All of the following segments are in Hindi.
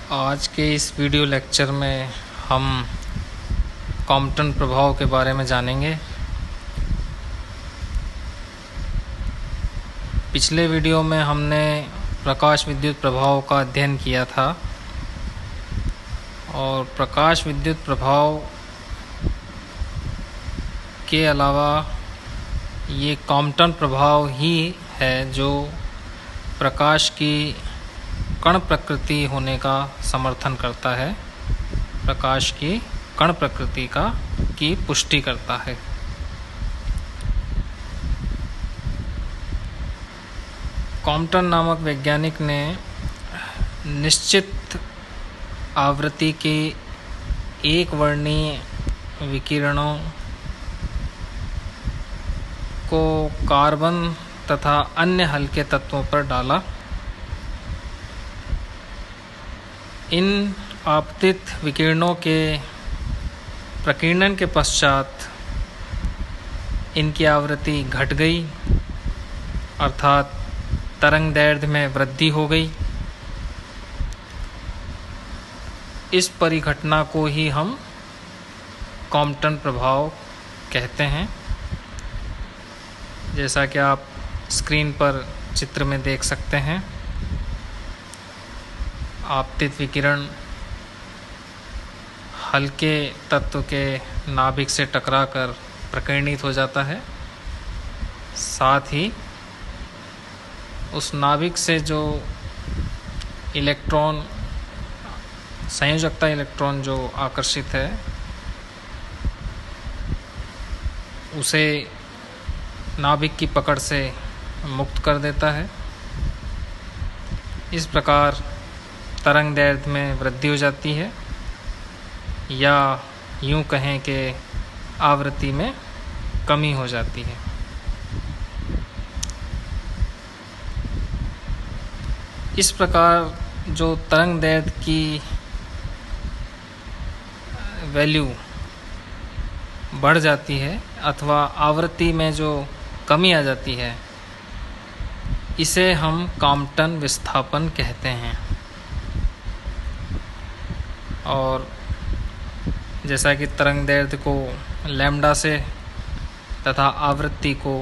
आज के इस वीडियो लेक्चर में हम कॉम्पटन प्रभाव के बारे में जानेंगे। पिछले वीडियो में हमने प्रकाश विद्युत प्रभाव का अध्ययन किया था और प्रकाश विद्युत प्रभाव के अलावा ये कॉम्पटन प्रभाव ही है जो प्रकाश की कण प्रकृति होने का समर्थन करता है, प्रकाश की कण प्रकृति की पुष्टि करता है। कॉम्पटन नामक वैज्ञानिक ने निश्चित आवृत्ति के एक वर्णीय विकिरणों को कार्बन तथा अन्य हल्के तत्वों पर डाला। इन आपतित विकिरणों के प्रकीर्णन के पश्चात इनकी आवृत्ति घट गई, अर्थात तरंगदैर्घ्य में वृद्धि हो गई। इस परिघटना को ही हम कॉम्पटन प्रभाव कहते हैं। जैसा कि आप स्क्रीन पर चित्र में देख सकते हैं, आपतित विकिरण हल्के तत्व के नाभिक से टकराकर प्रकीर्णित हो जाता है। साथ ही उस नाभिक से जो इलेक्ट्रॉन, संयोजकता इलेक्ट्रॉन जो आकर्षित है, उसे नाभिक की पकड़ से मुक्त कर देता है। इस प्रकार तरंगदैर्घ्य में वृद्धि हो जाती है, या यूं कहें कि आवृत्ति में कमी हो जाती है। इस प्रकार जो तरंगदैर्घ्य की वैल्यू बढ़ जाती है अथवा आवृत्ति में जो कमी आ जाती है, इसे हम कॉम्पटन विस्थापन कहते हैं। और जैसा कि तरंगदैर्घ्य को लैम्डा से तथा आवृत्ति को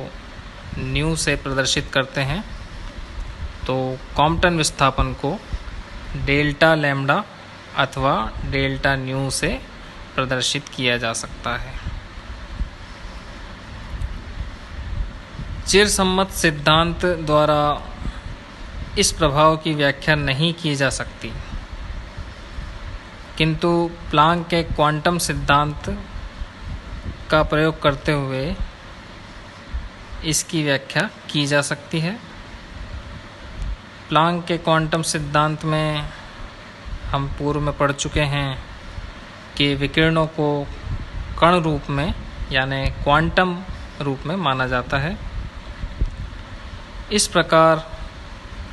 न्यू से प्रदर्शित करते हैं, तो कॉम्पटन विस्थापन को डेल्टा लैम्डा अथवा डेल्टा न्यू से प्रदर्शित किया जा सकता है। चिरसम्मत सिद्धांत द्वारा इस प्रभाव की व्याख्या नहीं की जा सकती, किंतु प्लांक के क्वांटम सिद्धांत का प्रयोग करते हुए इसकी व्याख्या की जा सकती है। प्लांक के क्वांटम सिद्धांत में हम पूर्व में पढ़ चुके हैं कि विकिरणों को कण रूप में यानी क्वांटम रूप में माना जाता है। इस प्रकार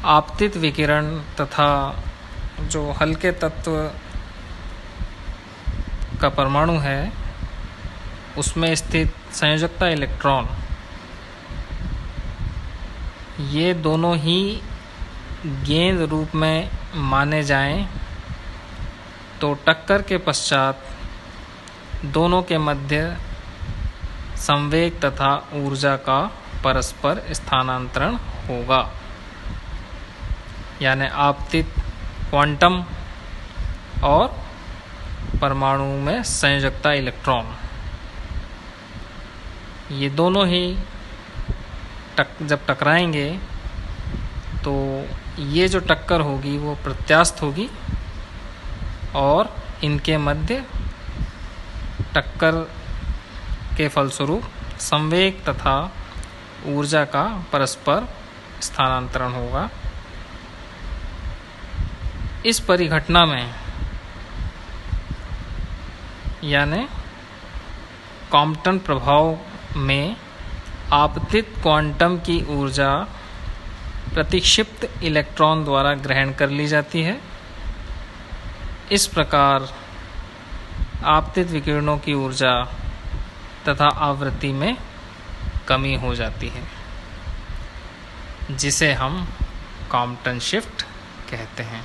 आपतित विकिरण तथा जो हल्के तत्व का परमाणु है, उसमें स्थित संयोजकता इलेक्ट्रॉन, ये दोनों ही गेंद रूप में माने जाएं तो टक्कर के पश्चात दोनों के मध्य संवेग तथा ऊर्जा का परस्पर स्थानांतरण होगा, यानी आपतित क्वांटम और परमाणु में संयोजकता इलेक्ट्रॉन, ये दोनों ही जब टकराएंगे तो ये जो टक्कर होगी वो प्रत्यास्थ होगी और इनके मध्य टक्कर के फलस्वरूप संवेग तथा ऊर्जा का परस्पर स्थानांतरण होगा। इस परिघटना में यानी कॉम्पटन प्रभाव में आपतित क्वांटम की ऊर्जा प्रतिक्षिप्त इलेक्ट्रॉन द्वारा ग्रहण कर ली जाती है। इस प्रकार आपतित विकिरणों की ऊर्जा तथा आवृत्ति में कमी हो जाती है, जिसे हम कॉम्पटन शिफ्ट कहते हैं।